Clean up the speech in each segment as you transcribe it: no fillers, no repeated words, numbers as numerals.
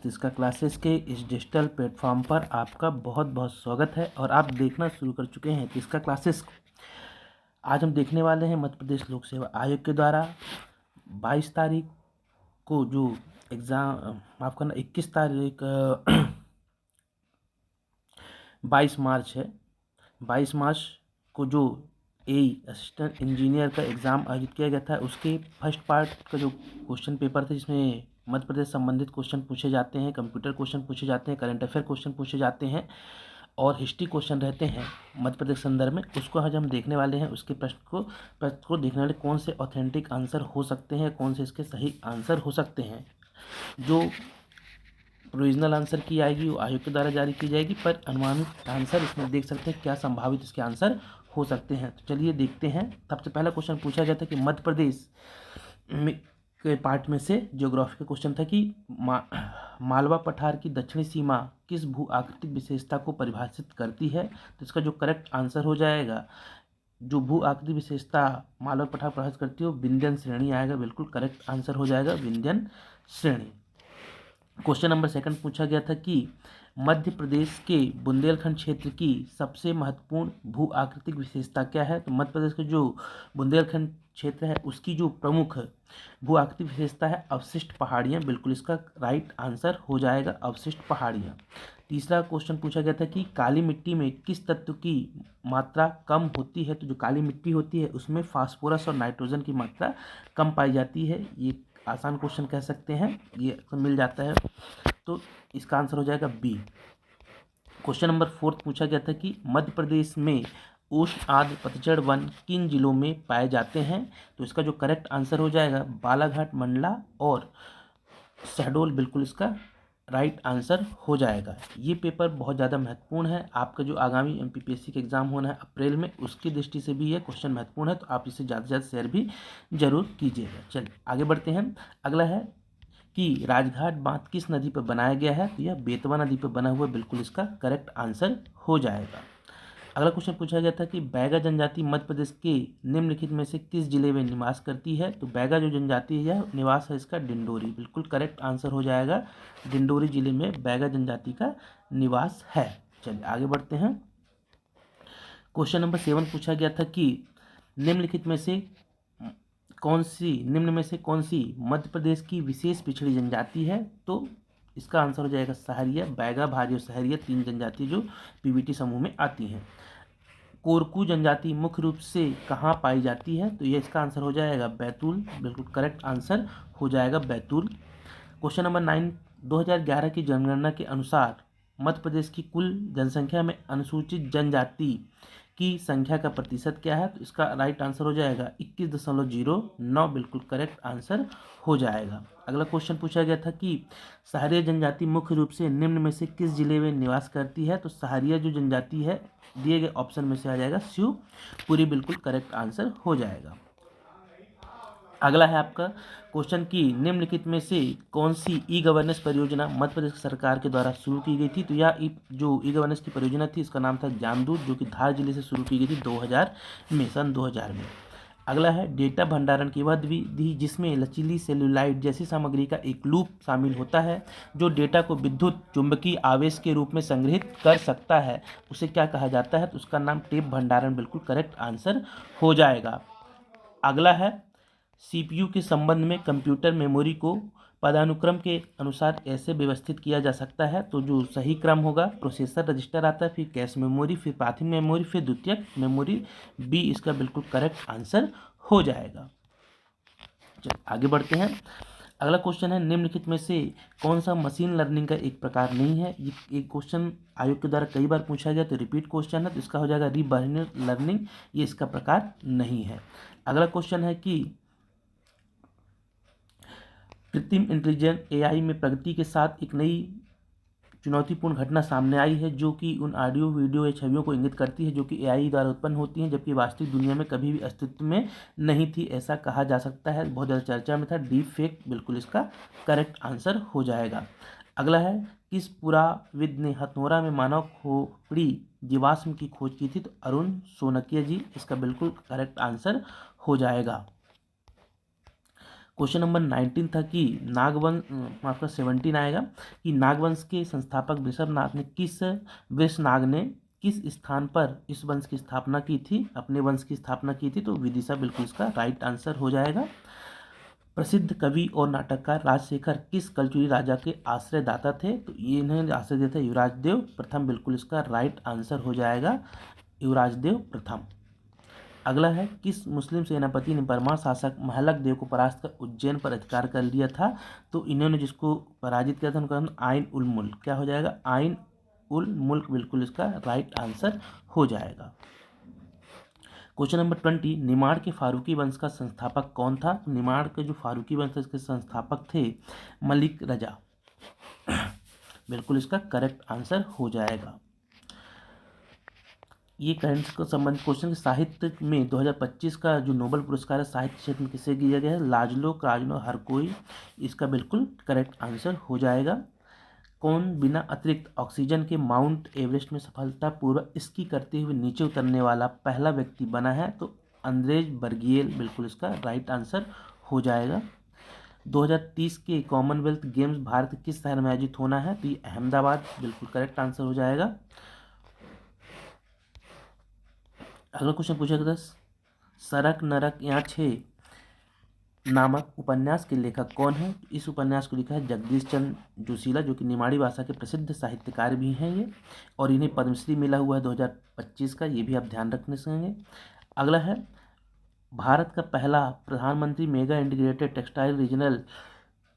Tisca classes के इस digital platform पर आपका बहुत बहुत स्वागत है और आप देखना शुरू कर चुके हैं तिस्का क्लासेस को। आज हम देखने वाले हैं मध्य प्रदेश लोक सेवा आयोग के द्वारा 22 तारीख को जो एग्ज़ाम माफ़ करना 21 तारीख 22 मार्च है, 22 मार्च को जो असिस्टेंट इंजीनियर का एग्ज़ाम आयोजित किया गया था, उसके फर्स्ट पार्ट का जो क्वेश्चन पेपर था, जिसमें मध्य प्रदेश संबंधित क्वेश्चन पूछे जाते हैं, कंप्यूटर क्वेश्चन पूछे जाते हैं, करंट अफेयर क्वेश्चन पूछे जाते हैं और हिस्ट्री क्वेश्चन रहते हैं मध्य प्रदेश संदर्भ में, उसको आज हम देखने वाले हैं। उसके प्रश्न को देखने वाले कौन से ऑथेंटिक आंसर हो सकते हैं, कौन से इसके सही आंसर हो सकते हैं। जो प्रोविजनल आंसर की आएगी वो आयोग के द्वारा जारी की जाएगी, पर अनुमानित आंसर इसमें देख सकते हैं क्या संभावित इसके आंसर हो सकते हैं। तो चलिए देखते हैं। सबसे पहला क्वेश्चन पूछा गया था कि मध्य प्रदेश के पार्ट में से ज्योग्राफी का क्वेश्चन था कि मालवा पठार की दक्षिणी सीमा किस भू आकृतिक विशेषता को परिभाषित करती है। तो इसका जो करेक्ट आंसर हो जाएगा, जो भू आकृतिक विशेषता मालवा पठार परिभाषित करती है वो विंध्यन श्रेणी आएगा। बिल्कुल करेक्ट आंसर हो जाएगा विंध्यन श्रेणी। क्वेश्चन नंबर 2 पूछा गया था कि मध्य प्रदेश के बुंदेलखंड क्षेत्र की सबसे महत्वपूर्ण भू आकृतिक विशेषता क्या है। तो मध्य प्रदेश के जो बुंदेलखंड क्षेत्र है उसकी जो प्रमुख भू आकृतिक विशेषता है अवशिष्ट पहाड़ियाँ। बिल्कुल इसका राइट आंसर हो जाएगा अवशिष्ट पहाड़ियाँ। तीसरा क्वेश्चन पूछा गया था कि काली मिट्टी में किस तत्व की मात्रा कम होती है। तो जो काली मिट्टी होती है उसमें फास्फोरस और नाइट्रोजन की मात्रा कम पाई जाती है। ये आसान क्वेश्चन कह सकते हैं, ये मिल जाता है, तो इसका आंसर हो जाएगा बी। क्वेश्चन नंबर 4 पूछा गया था कि मध्य प्रदेश में उष्ण आर्द्र पतझड़ वन किन जिलों में पाए जाते हैं। तो इसका जो करेक्ट आंसर हो जाएगा बालाघाट, मंडला और शहडोल। बिल्कुल इसका राइट आंसर हो जाएगा। ये पेपर बहुत ज़्यादा महत्वपूर्ण है। आपका जो आगामी एमपीपीएससी का एग्ज़ाम होना है अप्रैल में, उसकी दृष्टि से भी ये क्वेश्चन महत्वपूर्ण है, तो आप इसे ज़्यादा से ज़्यादा शेयर भी जरूर कीजिएगा। चलिए आगे बढ़ते हैं। अगला है कि राजघाट बांध किस नदी पर बनाया गया है। तो यह बेतवा नदी पर बना हुआ। बिल्कुल इसका करेक्ट आंसर हो जाएगा। अगला क्वेश्चन पूछा गया था कि बैगा जनजाति मध्य प्रदेश के निम्नलिखित में से किस जिले में निवास करती है। तो बैगा जो जनजाति है निवास है इसका डिंडोरी। बिल्कुल करेक्ट आंसर हो जाएगा डिंडोरी जिले में बैगा जनजाति का निवास है। चलिए आगे बढ़ते हैं। क्वेश्चन नंबर 7 पूछा गया था कि निम्न में से कौन सी मध्य प्रदेश की विशेष पिछड़ी जनजाति है। तो इसका आंसर हो जाएगा सहरिया। बैगा, भारी और सहरिया 3 जनजाति जो पीवीटी समूह में आती हैं। कोरकू जनजाति मुख्य रूप से कहाँ पाई जाती है। तो ये इसका आंसर हो जाएगा बैतूल। बिल्कुल करेक्ट आंसर हो जाएगा बैतूल। क्वेश्चन नंबर 9 2011 की जनगणना के अनुसार मध्य प्रदेश की कुल जनसंख्या में अनुसूचित जनजाति की संख्या का प्रतिशत क्या है। तो इसका राइट आंसर हो जाएगा 21.09। बिल्कुल करेक्ट आंसर हो जाएगा। अगला क्वेश्चन पूछा गया था कि सहारिया जनजाति मुख्य रूप से निम्न में से किस जिले में निवास करती है। तो सहारिया जो जनजाति है दिए गए ऑप्शन में से आ जाएगा शिवपुरी। बिल्कुल करेक्ट आंसर हो जाएगा। अगला है आपका क्वेश्चन की निम्नलिखित में से कौन सी ई गवर्नेंस परियोजना मध्य प्रदेश सरकार के द्वारा शुरू की गई थी। तो यह जो ई गवर्नेंस की परियोजना थी इसका नाम था जामदूत, जो कि धार जिले से शुरू की गई थी सन 2000 में। अगला है डेटा भंडारण की वह विधि जिसमें लचीली सेल्यूलाइड जैसी सामग्री का एक लूप शामिल होता है जो डेटा को विद्युत चुंबकीय आवेश के रूप में संग्रहित कर सकता है, उसे क्या कहा जाता है। तो उसका नाम टेप भंडारण। बिल्कुल करेक्ट आंसर हो जाएगा। अगला है सीपीयू के संबंध में कंप्यूटर मेमोरी को पदानुक्रम के अनुसार ऐसे व्यवस्थित किया जा सकता है। तो जो सही क्रम होगा प्रोसेसर रजिस्टर आता है, फिर कैश मेमोरी, फिर प्राथमिक मेमोरी, फिर द्वितीयक मेमोरी। बी इसका बिल्कुल करेक्ट आंसर हो जाएगा। चलिए आगे बढ़ते हैं। अगला क्वेश्चन है निम्नलिखित में से कौन सा मशीन लर्निंग का एक प्रकार नहीं है। ये एक क्वेश्चन आयोग के द्वारा कई बार पूछा गया, तो रिपीट क्वेश्चन है, तो इसका हो जाएगा रीबर्नियर लर्निंग। ये इसका प्रकार नहीं है। अगला क्वेश्चन है कि कृत्रिम इंटेलिजेंस एआई में प्रगति के साथ एक नई चुनौतीपूर्ण घटना सामने आई है जो कि उन ऑडियो, वीडियो या छवियों को इंगित करती है जो कि एआई द्वारा उत्पन्न होती हैं, जबकि वास्तविक दुनिया में कभी भी अस्तित्व में नहीं थी, ऐसा कहा जा सकता है। बहुत ज़्यादा चर्चा में था डीप फेक। बिल्कुल इसका करेक्ट आंसर हो जाएगा। अगला है किस पुराविद ने हथनोरा में मानव खोपड़ी जीवाश्म की खोज की थी। तो अरुण सोनकिया जी। इसका बिल्कुल करेक्ट आंसर हो जाएगा। क्वेश्चन नंबर 19 था कि नागवंश, आपका 17 आएगा कि नागवंश के संस्थापक वृषभनाथ ने वृषनाग ने किस स्थान पर इस वंश की स्थापना की थी, अपने वंश की स्थापना की थी? तो विदिशा बिल्कुल इसका राइट आंसर हो जाएगा। प्रसिद्ध कवि और नाटककार राजशेखर किस कलचुरी राजा के आश्रयदाता थे? तो ये इन्हें आश्रय दिया था युवराजदेव प्रथम, बिल्कुल इसका राइट आंसर हो जाएगा युवराजदेव प्रथम। अगला है, किस मुस्लिम सेनापति ने बर्मा शासक महलक देव को परास्त कर उज्जैन पर अधिकार कर लिया था? तो इन्होंने जिसको पराजित किया था उनका नाम आइन उल मुल्क, क्या हो जाएगा? आइन उल मुल्क, बिल्कुल इसका राइट आंसर हो जाएगा। क्वेश्चन नंबर 20, निमाड़ के फारूकी वंश का संस्थापक कौन था? निमाड़ के जो फारूकी वंश के संस्थापक थे मलिक रजा, बिल्कुल इसका करेक्ट आंसर हो जाएगा। ये करंट को संबंधित क्वेश्चन, साहित्य में 2025 का जो नोबेल पुरस्कार है साहित्य क्षेत्र में किसे दिया गया है? लाजलो क्राजनो हरकोई, इसका बिल्कुल करेक्ट आंसर हो जाएगा। कौन बिना अतिरिक्त ऑक्सीजन के माउंट एवरेस्ट में सफलतापूर्वक स्की करते हुए नीचे उतरने वाला पहला व्यक्ति बना है? तो अंद्रेज बर्गिएल, बिल्कुल इसका राइट आंसर हो जाएगा। 2030 के कॉमनवेल्थ गेम्स भारत किस शहर में आयोजित होना है? तो ये अहमदाबाद, बिल्कुल करेक्ट आंसर हो जाएगा। अगला क्वेश्चन पूछा गया, सरक नरक या छे नामक उपन्यास के लेखक कौन है? इस उपन्यास को लिखा है जगदीश चंद्र जोशीला, जो कि निमाड़ी भाषा के प्रसिद्ध साहित्यकार भी हैं ये, और इन्हें पद्मश्री मिला हुआ है 2025 का, ये भी आप ध्यान रखने से। अगला है, भारत का पहला प्रधानमंत्री mega integrated textile regional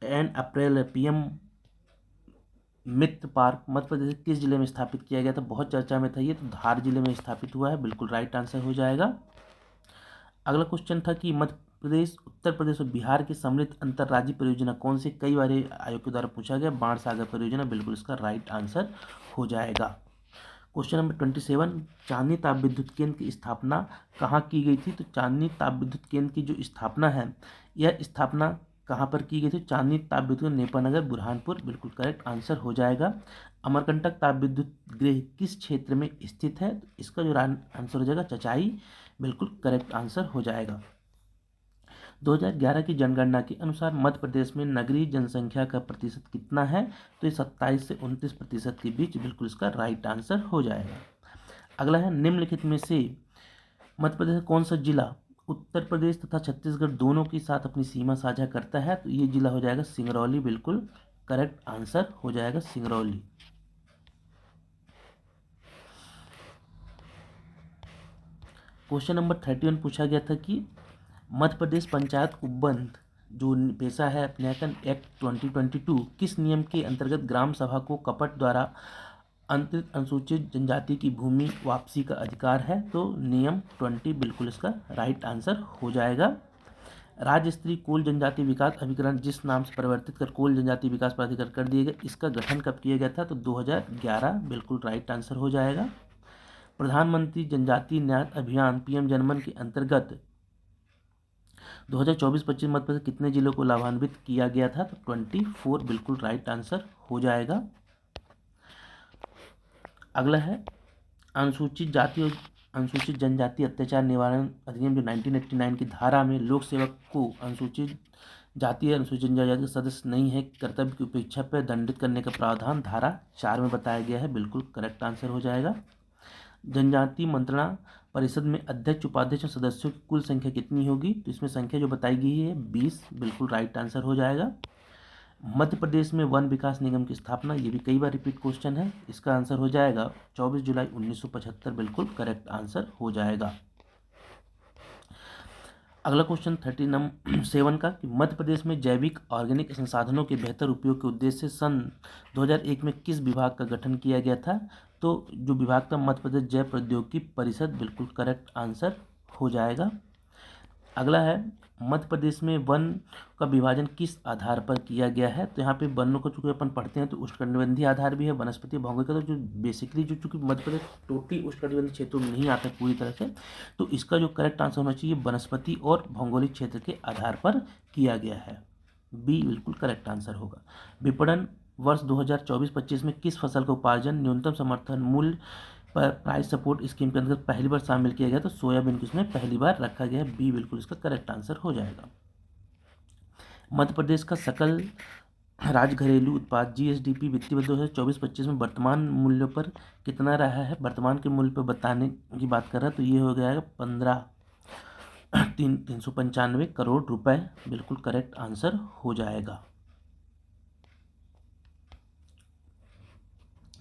and apparel PM Mitra park Madhya Pradesh के किस जिले में स्थापित किया गया था? बहुत चर्चा में था ये, तो धार जिले में स्थापित हुआ है, बिल्कुल राइट आंसर हो जाएगा। अगला क्वेश्चन था कि मध्य प्रदेश, उत्तर प्रदेश और बिहार की समृद्ध अंतर्राज्यीय परियोजना कौन सी? कई बार आयोग के द्वारा पूछा गया, बाण सागर परियोजना, बिल्कुल इसका राइट आंसर हो जाएगा। क्वेश्चन नंबर 27, चांदनी ताप विद्युत केंद्र की स्थापना कहाँ की गई थी? तो चांदनी ताप विद्युत केंद्र की जो स्थापना है, यह स्थापना कहाँ पर की गई थी? चांदनी ताप विद्युत नेपानगर बुरहानपुर, बिल्कुल करेक्ट आंसर हो जाएगा। अमरकंटक ताप विद्युत गृह किस क्षेत्र में स्थित है? तो इसका जो आंसर हो जाएगा चचाई, बिल्कुल करेक्ट आंसर हो जाएगा। 2011 की जनगणना के अनुसार मध्य प्रदेश में नगरीय जनसंख्या का प्रतिशत कितना है? तो ये 27 से 29% के बीच, बिल्कुल इसका राइट आंसर हो जाएगा। अगला है, निम्नलिखित में से मध्य प्रदेश का कौन सा जिला उत्तर प्रदेश तथा छत्तीसगढ़ दोनों के साथ अपनी सीमा साझा करता है? तो ये जिला हो जाएगा सिंगरौली, बिल्कुल करेक्ट आंसर हो जाएगा सिंगरौली। क्वेश्चन नंबर 31 पूछा गया था कि मध्य प्रदेश पंचायत उपबंध जो पेशा है न्यायिक एक्ट 2022 किस नियम के अंतर्गत ग्राम सभा को कपट द्वारा अंतरित अनुसूचित जनजाति की भूमि वापसी का अधिकार है? तो नियम 20, बिल्कुल इसका राइट आंसर हो जाएगा। राज्य स्तरीय कोल जनजाति विकास अभिकरण जिस नाम से परिवर्तित कर कोल जनजाति विकास प्राधिकरण कर दिया गया, इसका गठन कब किया गया था? तो 2011, बिल्कुल राइट आंसर हो जाएगा। प्रधानमंत्री जनजातीय न्याय अभियान पीएम जनमन के अंतर्गत 2024-25 मध्य प्रदेश कितने जिलों को लाभान्वित किया गया था? तो 24, बिल्कुल राइट आंसर हो जाएगा। अगला है, अनुसूचित जाति और अनुसूचित जनजाति अत्याचार निवारण अधिनियम जो 1989 की धारा में लोक सेवक को अनुसूचित जाति या अनुसूचित जनजाति का सदस्य नहीं है कर्तव्य की उपेक्षा पर दंडित करने का प्रावधान धारा 4 में बताया गया है, बिल्कुल करेक्ट आंसर हो जाएगा। जनजाति मंत्रणा परिषद में अध्यक्ष उपाध्यक्ष और सदस्यों की कुल संख्या कितनी होगी? तो इसमें संख्या जो बताई गई है 20, बिल्कुल राइट आंसर हो जाएगा। मध्य प्रदेश में वन विकास निगम की स्थापना, ये भी कई बार रिपीट क्वेश्चन है, इसका आंसर हो जाएगा 24 जुलाई 1975, बिल्कुल करेक्ट आंसर हो जाएगा। अगला क्वेश्चन 37 का कि मध्य प्रदेश में जैविक ऑर्गेनिक संसाधनों के बेहतर उपयोग के उद्देश्य से सन 2001 में किस विभाग का गठन किया गया था? तो जो विभाग था मध्य प्रदेश जैव प्रौद्योगिकी परिषद, बिल्कुल करेक्ट आंसर हो जाएगा। अगला है, मध्य प्रदेश में वन का विभाजन किस आधार पर किया गया है? तो यहाँ पे वनों को चूंकि अपन पढ़ते हैं तो उष्णकटिबंधीय आधार भी है, वनस्पति भौगोलिक, तो जो बेसिकली जो चूंकि मध्य प्रदेश टोटली उष्णकटिबंधीय क्षेत्रों में नहीं आता पूरी तरह से, तो इसका जो करेक्ट आंसर होना चाहिए वनस्पति और भौगोलिक क्षेत्र के आधार पर किया गया है, बी बिल्कुल करेक्ट आंसर होगा। विपणन वर्ष 2024-25 में किस फसल का उपार्जन न्यूनतम समर्थन मूल्य पर प्राइस सपोर्ट स्कीम के अंतर्गत पहली बार शामिल किया गया? तो सोयाबीन को इसमें पहली बार रखा गया है, बी बिल्कुल इसका करेक्ट आंसर हो जाएगा। मध्य प्रदेश का सकल राज्य घरेलू उत्पाद GSDP वित्तीय वर्ष 2024-25 में वर्तमान मूल्यों पर कितना रहा है। वर्तमान के मूल्य पर बताने की बात कर रहा है तो ये हो गया 395 करोड़ रुपए। बिल्कुल करेक्ट आंसर हो जाएगा।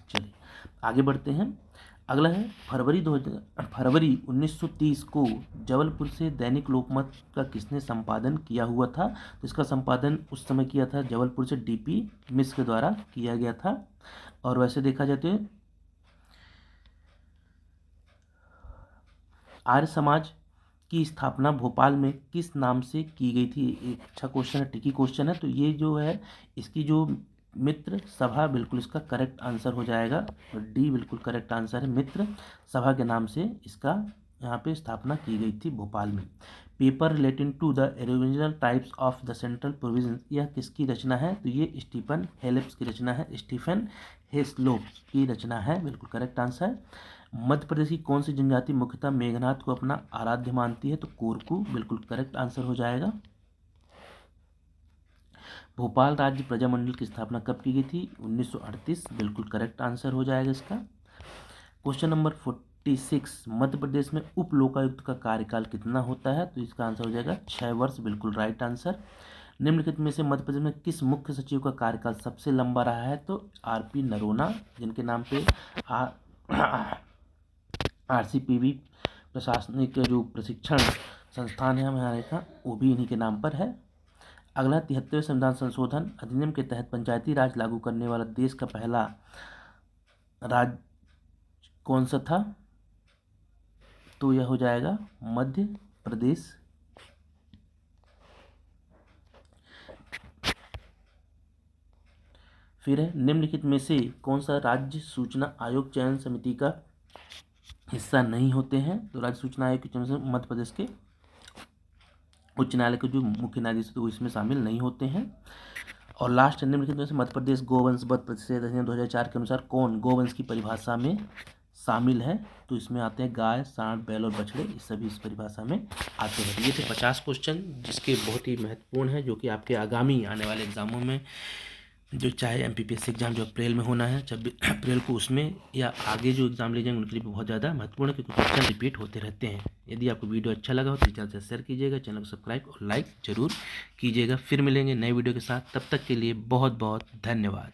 चलिए आगे बढ़ते हैं। अगला है फरवरी 1930 को जबलपुर से दैनिक लोकमत का किसने संपादन किया हुआ था। तो इसका संपादन उस समय किया था जबलपुर से DP मिश्र के द्वारा किया गया था। और वैसे देखा जाए तो आर्य समाज की स्थापना भोपाल में किस नाम से की गई थी। एक अच्छा क्वेश्चन है, ट्रिकी क्वेश्चन है। तो ये जो है इसकी जो मित्र सभा, बिल्कुल इसका करेक्ट आंसर हो जाएगा। और D बिल्कुल करेक्ट आंसर है। मित्र सभा के नाम से इसका यहाँ पे स्थापना की गई थी भोपाल में। Paper relating to the original types of the central provision, यह किसकी रचना है। तो ये स्टीफन हेलेप्स की रचना है। स्टीफन हेस्लोप की रचना है। बिल्कुल करेक्ट आंसर। मध्य प्रदेश की कौन सी जनजाति मुख्यतः मेघनाथ को अपना आराध्य मानती है। तो कोरकू बिल्कुल करेक्ट आंसर हो जाएगा। भोपाल राज्य प्रजामंडल की स्थापना कब की गई थी। 1938 बिल्कुल करेक्ट आंसर हो जाएगा इसका। क्वेश्चन नंबर 46, मध्य प्रदेश में उप लोकायुक्त का कार्यकाल कितना होता है। तो इसका आंसर हो जाएगा 6 वर्ष। बिल्कुल राइट आंसर। निम्नलिखित में से मध्य प्रदेश में किस मुख्य सचिव का कार्यकाल सबसे लंबा रहा है। तो RP नरोना, जिनके नाम पे RCPB प्रशासनिक जो प्रशिक्षण संस्थान है हमारे का, वो भी इन्हीं के नाम पर है। अगला 73वें संविधान संशोधन अधिनियम के तहत पंचायती राज लागू करने वाला देश का पहला राज्य कौन सा था। तो यह हो जाएगा मध्य प्रदेश। फिर है निम्नलिखित में से कौन सा राज्य सूचना आयोग चयन समिति का हिस्सा नहीं होते हैं। तो राज्य सूचना आयोग के चयन से मध्य प्रदेश के उच्च न्यायालय के जो मुख्य न्यायाधीश तो इसमें शामिल नहीं होते हैं। और लास्ट निम्नलिखित में से मध्य प्रदेश गोवंश वध प्रतिषेध अधिनियम 2004 के अनुसार कौन गोवंश की परिभाषा में शामिल है। तो इसमें आते हैं गाय, सांड, बैल और बछड़े, ये सभी इस परिभाषा में आते हैं। ये थे 50 क्वेश्चन जिसके बहुत ही महत्वपूर्ण है, जो कि आपके आगामी आने वाले एग्जामों में, जो चाहे MPPSC एग्जाम जो अप्रैल में होना है 26 अप्रैल को, उसमें या आगे जो एग्जाम ले जाएंगे उनके लिए बहुत ज़्यादा महत्वपूर्ण है, क्योंकि क्वेश्चन रिपीट होते रहते हैं। यदि आपको वीडियो अच्छा लगा हो तो चैनल से शेयर कीजिएगा, चैनल को सब्सक्राइब और लाइक जरूर कीजिएगा। फिर मिलेंगे नए वीडियो के साथ, तब तक के लिए बहुत बहुत धन्यवाद।